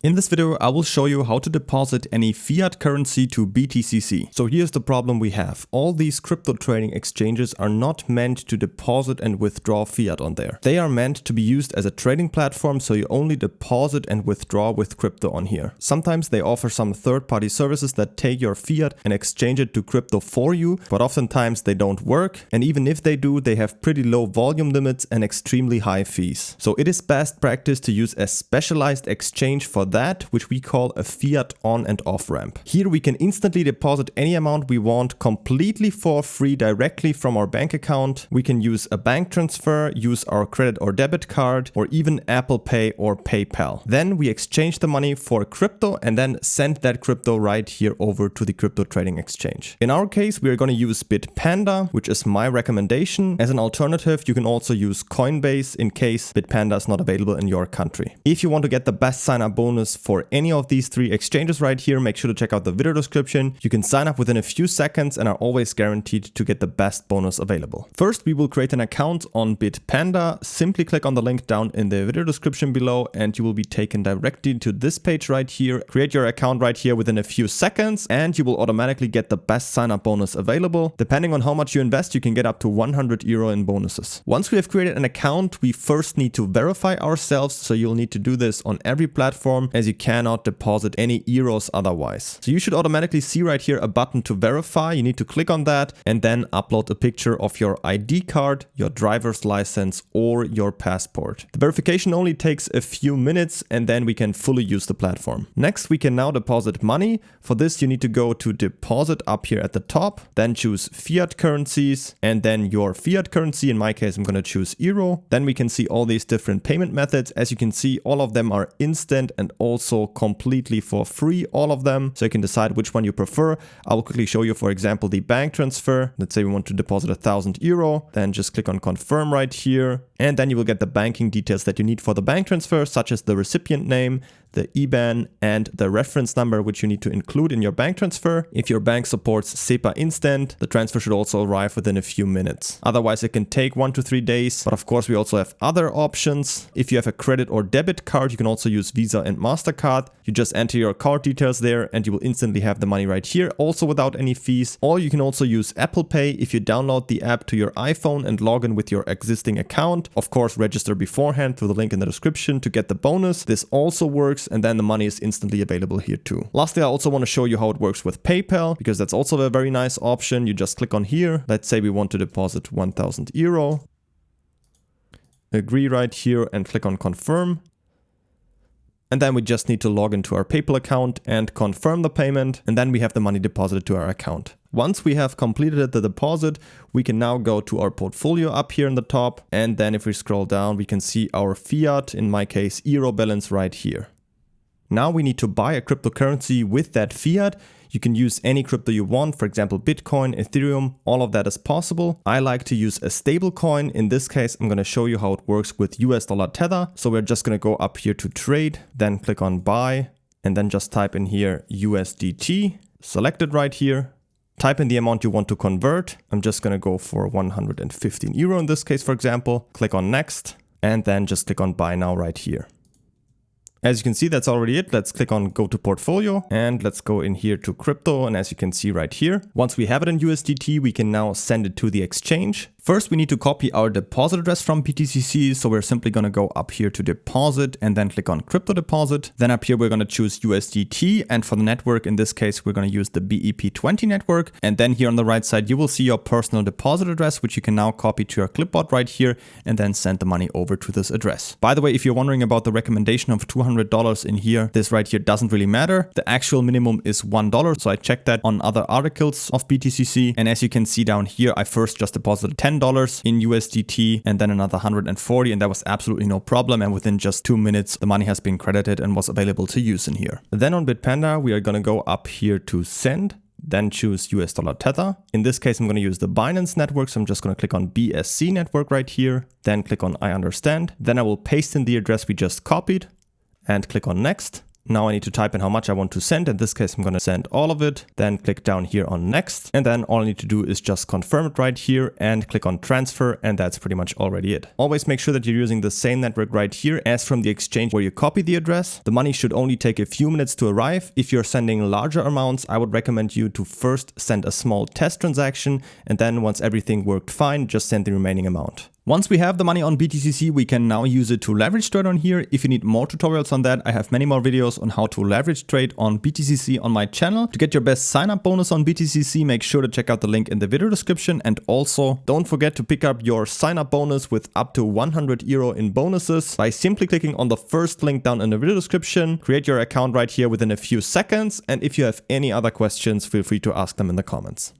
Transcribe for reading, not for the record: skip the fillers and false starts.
In this video, I will show you how to deposit any fiat currency to BTCC. So here's the problem we have. All these crypto trading exchanges are not meant to deposit and withdraw fiat on there. They are meant to be used as a trading platform, so you only deposit and withdraw with crypto on here. Sometimes they offer some third-party services that take your fiat and exchange it to crypto for you, but oftentimes they don't work. And even if they do, they have pretty low volume limits and extremely high fees. So it is best practice to use a specialized exchange for that, which we call a fiat on and off ramp. Here we can instantly deposit any amount we want completely for free directly from our bank account. We can use a bank transfer, use our credit or debit card, or even Apple Pay or PayPal. Then we exchange the money for crypto and then send that crypto right here over to the crypto trading exchange. In our case, we are going to use Bitpanda, which is my recommendation. As an alternative, you can also use Coinbase in case Bitpanda is not available in your country. If you want to get the best sign-up bonus for any of these three exchanges right here, make sure to check out the video description. You can sign up within a few seconds and are always guaranteed to get the best bonus available. First, we will create an account on Bitpanda. Simply click on the link down in the video description below and you will be taken directly to this page right here. Create your account right here within a few seconds and you will automatically get the best sign-up bonus available. Depending on how much you invest, you can get up to 100 euro in bonuses. Once we have created an account, we first need to verify ourselves. So you'll need to do this on every platform, as you cannot deposit any euros otherwise. So you should automatically see right here a button to verify. You need to click on that and then upload a picture of your ID card, your driver's license, or your passport. The verification only takes a few minutes and then we can fully use the platform. Next, we can now deposit money. For this, you need to go to deposit up here at the top, then choose fiat currencies and then your fiat currency. In my case, I'm going to choose euro. Then we can see all these different payment methods. As you can see, all of them are instant and also completely for free, all of them. So you can decide which one you prefer. I will quickly show you, for example, the bank transfer. Let's say we want to deposit 1,000 euro. Then just click on confirm right here. And then you will get the banking details that you need for the bank transfer, such as the recipient name, the IBAN, and the reference number, which you need to include in your bank transfer. If your bank supports SEPA Instant, the transfer should also arrive within a few minutes. Otherwise, it can take 1 to 3 days. But of course, we also have other options. If you have a credit or debit card, you can also use Visa and MasterCard. You just enter your card details there and you will instantly have the money right here, also without any fees. Or you can also use Apple Pay if you download the app to your iPhone and log in with your existing account. Of course, register beforehand through the link in the description to get the bonus. This also works, and then the money is instantly available here too. Lastly, I also want to show you how it works with PayPal, because that's also a very nice option. You just click on here. Let's say we want to deposit 1,000 euro. Agree right here and click on confirm. And then we just need to log into our PayPal account and confirm the payment. And then we have the money deposited to our account. Once we have completed the deposit, we can now go to our portfolio up here in the top. And then if we scroll down, we can see our fiat, in my case, euro balance right here. Now we need to buy a cryptocurrency with that fiat. You can use any crypto you want, for example, Bitcoin, Ethereum, all of that is possible. I like to use a stable coin. In this case, I'm going to show you how it works with US dollar Tether. So we're just going to go up here to trade, then click on buy, and then just type in here USDT, select it right here. Type in the amount you want to convert. I'm just going to go for 115 euro in this case, for example. Click on next, and then just click on buy now right here. As you can see, that's already it. Let's click on go to portfolio and let's go in here to crypto. And as you can see right here, once we have it in USDT, we can now send it to the exchange. First, we need to copy our deposit address from BTCC. So we're simply going to go up here to deposit and then click on crypto deposit. Then up here, we're going to choose USDT. And for the network, in this case, we're going to use the BEP20 network. And then here on the right side, you will see your personal deposit address, which you can now copy to your clipboard right here and then send the money over to this address. By the way, if you're wondering about the recommendation of $200 in here, this right here doesn't really matter. The actual minimum is $1. So I checked that on other articles of BTCC. And as you can see down here, I first just deposited $10 in USDT and then another 140, and that was absolutely no problem. And within just 2 minutes, the money has been credited and was available to use in here. Then on Bitpanda, we are going to go up here to send, then choose US dollar Tether. In this case, I'm going to use the Binance network. So I'm just going to click on BSC network right here, then click on I understand. Then I will paste in the address we just copied and click on next. Now I need to type in how much I want to send. In this case, I'm going to send all of it. Then click down here on next. And then all I need to do is just confirm it right here and click on transfer. And that's pretty much already it. Always make sure that you're using the same network right here as from the exchange where you copy the address. The money should only take a few minutes to arrive. If you're sending larger amounts, I would recommend you to first send a small test transaction. And then once everything worked fine, just send the remaining amount. Once we have the money on BTCC, we can now use it to leverage trade on here. If you need more tutorials on that, I have many more videos on how to leverage trade on BTCC on my channel. To get your best sign-up bonus on BTCC, make sure to check out the link in the video description. And also, don't forget to pick up your sign-up bonus with up to 100 euro in bonuses by simply clicking on the first link down in the video description. Create your account right here within a few seconds. And if you have any other questions, feel free to ask them in the comments.